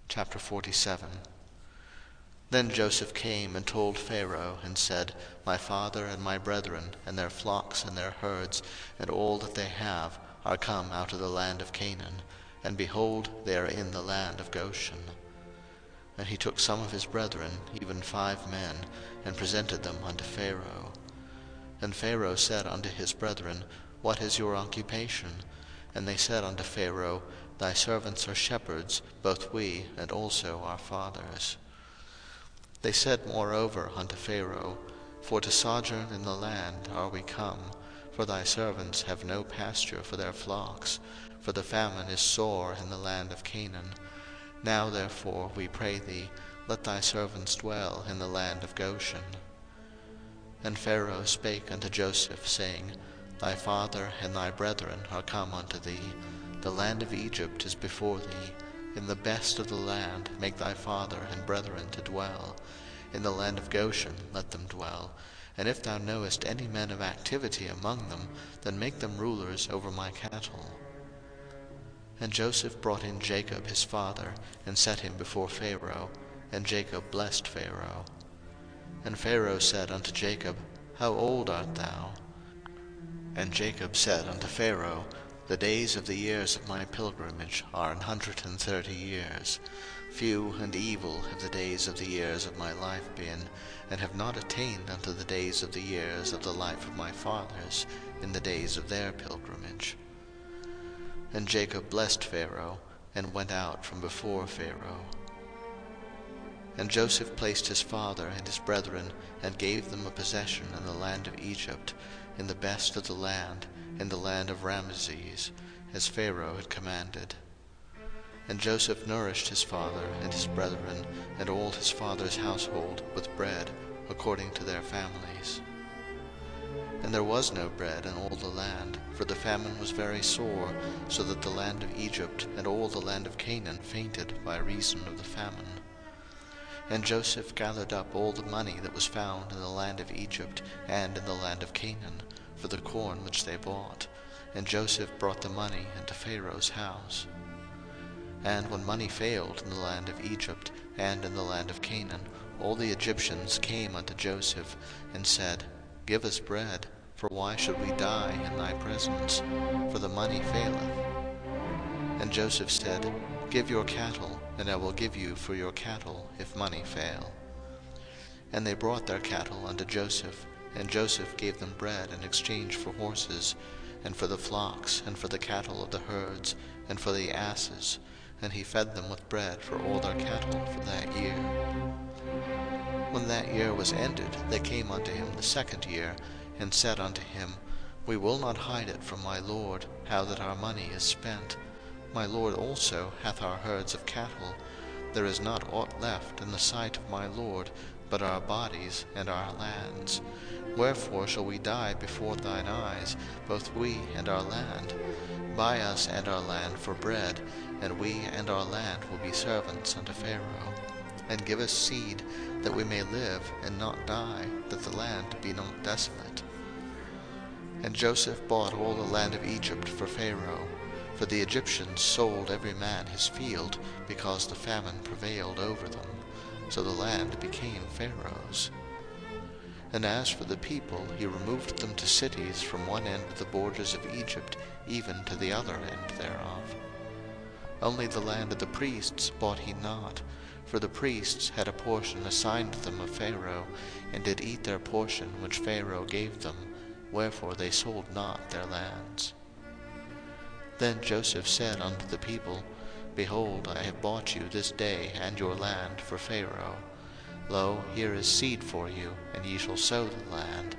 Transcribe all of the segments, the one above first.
Chapter 47. Then Joseph came and told Pharaoh, and said, My father and my brethren, and their flocks and their herds, and all that they have, are come out of the land of Canaan, and behold, they are in the land of Goshen. And he took some of his brethren, even 5 men, and presented them unto Pharaoh. And Pharaoh said unto his brethren, What is your occupation? And they said unto Pharaoh, Thy servants are shepherds, both we, and also our fathers. They said moreover unto Pharaoh, For to sojourn in the land are we come, for thy servants have no pasture for their flocks, for the famine is sore in the land of Canaan. Now therefore, we pray thee, let thy servants dwell in the land of Goshen. And Pharaoh spake unto Joseph, saying, Thy father and thy brethren are come unto thee. The land of Egypt is before thee. In the best of the land make thy father and brethren to dwell. In the land of Goshen let them dwell. And if thou knowest any men of activity among them, then make them rulers over my cattle. And Joseph brought in Jacob his father, and set him before Pharaoh. And Jacob blessed Pharaoh. And Pharaoh said unto Jacob, How old art thou? And Jacob said unto Pharaoh, The days of the years of my pilgrimage are 130 years. Few and evil have the days of the years of my life been, and have not attained unto the days of the years of the life of my fathers, in the days of their pilgrimage. And Jacob blessed Pharaoh, and went out from before Pharaoh. And Joseph placed his father and his brethren, and gave them a possession in the land of Egypt, in the best of the land, in the land of Ramesses, as Pharaoh had commanded. And Joseph nourished his father and his brethren, and all his father's household, with bread, according to their families. And there was no bread in all the land, for the famine was very sore, so that the land of Egypt and all the land of Canaan fainted by reason of the famine. And Joseph gathered up all the money that was found in the land of Egypt and in the land of Canaan, for the corn which they bought. And Joseph brought the money into Pharaoh's house. And when money failed in the land of Egypt and in the land of Canaan, all the Egyptians came unto Joseph, and said, Give us bread, for why should we die in thy presence? For the money faileth. And Joseph said, Give your cattle, and I will give you for your cattle, if money fail. And they brought their cattle unto Joseph, and Joseph gave them bread in exchange for horses, and for the flocks, and for the cattle of the herds, and for the asses, and he fed them with bread for all their cattle for that year. When that year was ended, they came unto him the 2nd year, and said unto him, We will not hide it from my lord, how that our money is spent. My lord also hath our herds of cattle. There is not aught left in the sight of my lord, but our bodies and our lands. Wherefore shall we die before thine eyes, both we and our land? Buy us and our land for bread, and we and our land will be servants unto Pharaoh. And give us seed, that we may live and not die, that the land be not desolate. And Joseph bought all the land of Egypt for Pharaoh, for the Egyptians sold every man his field, because the famine prevailed over them. So the land became Pharaoh's. And as for the people, he removed them to cities from one end of the borders of Egypt, even to the other end thereof. Only the land of the priests bought he not, for the priests had a portion assigned them of Pharaoh, and did eat their portion which Pharaoh gave them, wherefore they sold not their lands. Then Joseph said unto the people, Behold, I have bought you this day and your land for Pharaoh. Lo, here is seed for you, and ye shall sow the land.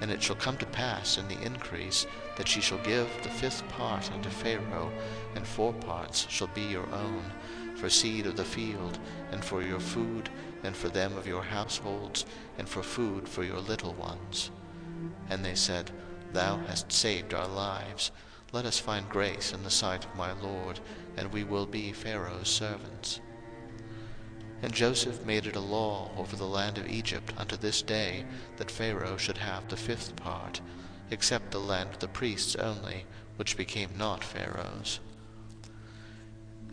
And it shall come to pass in the increase, that ye shall give the 5th part unto Pharaoh, and 4 parts shall be your own, for seed of the field, and for your food, and for them of your households, and for food for your little ones. And they said, Thou hast saved our lives. Let us find grace in the sight of my lord, and we will be Pharaoh's servants. And Joseph made it a law over the land of Egypt unto this day, that Pharaoh should have the 5th part, except the land of the priests only, which became not Pharaoh's.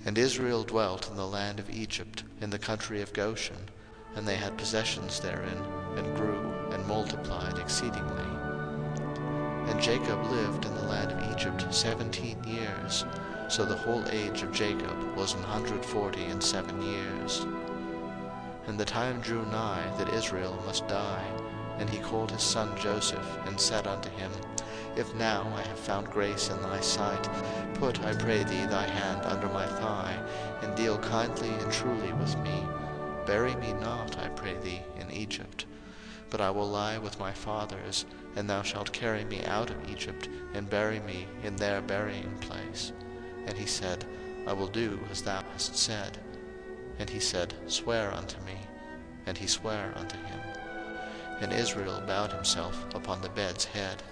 And Israel dwelt in the land of Egypt, in the country of Goshen, and they had possessions therein, and grew and multiplied exceedingly. And Jacob lived in the land of Egypt 17 years, so the whole age of Jacob was 147 years. And the time drew nigh that Israel must die, and he called his son Joseph, and said unto him, If now I have found grace in thy sight, put, I pray thee, thy hand under my thigh, and deal kindly and truly with me. Bury me not, I pray thee, in Egypt. But I will lie with my fathers, and thou shalt carry me out of Egypt, and bury me in their burying place. And he said, I will do as thou hast said. And he said, Swear unto me. And he sware unto him. And Israel bowed himself upon the bed's head.